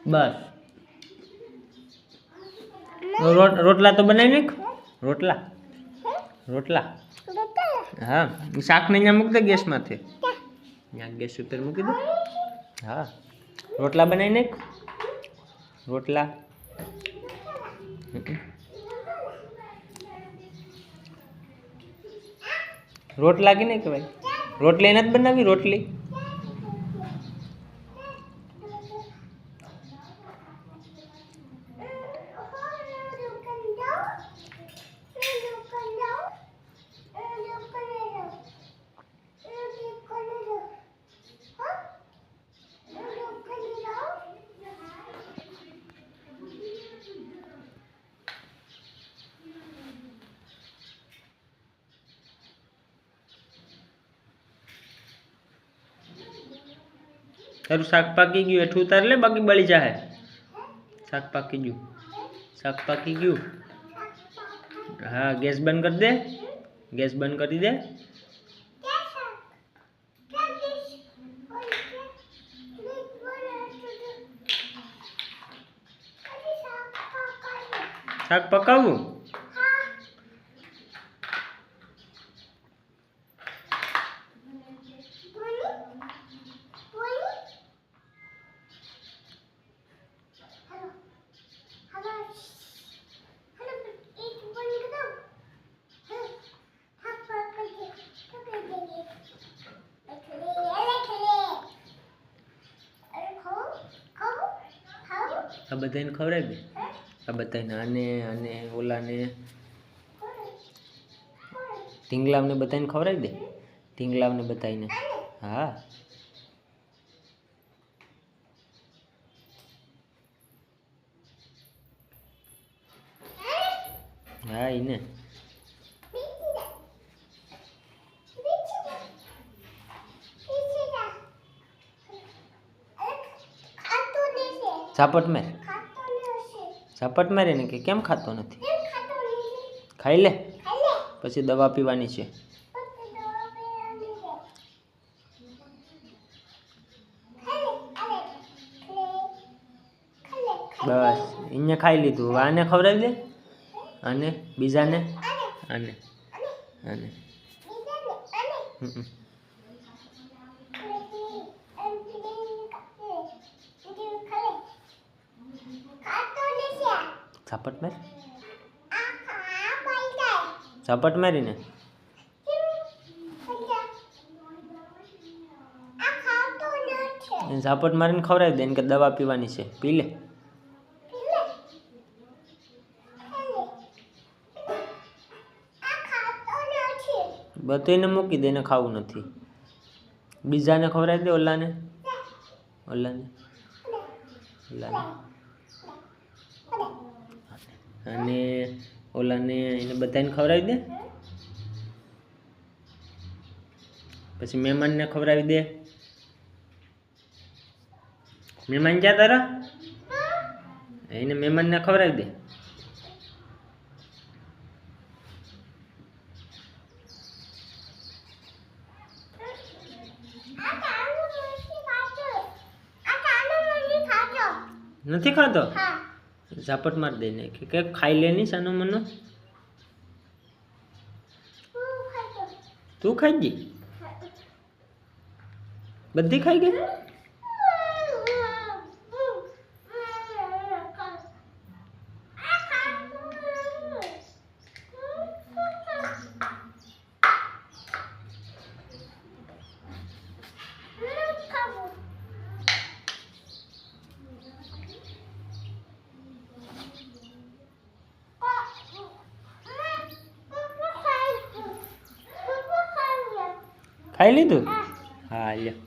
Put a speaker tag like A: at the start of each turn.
A: બસ રોટલા તો બનાવી નાખ. રોટલા રોટલા હા, શાકને અહીંયા મૂકી દે ગેસમાંથી. ત્યાં ગેસ ઉપર મૂકી દે. હા, રોટલા બનાવી નાખ. રોટલા રોટલા કે નહીં કહેવાય? રોટલી નથી બનાવી? રોટલી તારું શાક પાકી ગયું, એઠું ઉતાર લે, બાકી બળી જાય. શાક પાકી ગયું, શાક પાકી ગયું. હા, ગેસ બંધ કરી દે. ગેસ બંધ કરી દે. શાક પકાવવું. આ બધાને ખવડાવી દે. આ બધાને, આને અને ઓલાને, ઢીંગલાને બધાને ખવડાવી દે. ઢીંગલાને બધાને. હા હા, એને ઝાપટ માર. ઝાપટ મારે ને કે કેમ ખાતો નથી? ખાઈ લે, પછી દવા પીવાની છે. બસ અહીંયા ખાઈ લીધું. આને ખવડાવી દે. આને, બીજાને, આને, આને. ઝાપટ માર. ઝાપટ મારીને ઝાપટ મારીને ખવડાવી દે કે દવા પીવાની છે. પી લે. બધું એને મૂકી દે, એને ખાવું નથી. બીજાને ખવડાવી દે. ઓલાને, ઓલાને, ઓલાને અને ઓલાને, એને બધાને ખવડાવી દે. પછી મહેમાનને ખવડાવી દે. મહેમાન ક્યાં તારા? એને મહેમાનને ખવડાવી દે. નથી ખાતો? ઝાપટ માર દે ને કે ખાઈ લે ની સાનો મનો. તું ખાઈ ગઈ? બધી ખાઈ ગઈ? ખાઈ લીધું? હા લ્યો.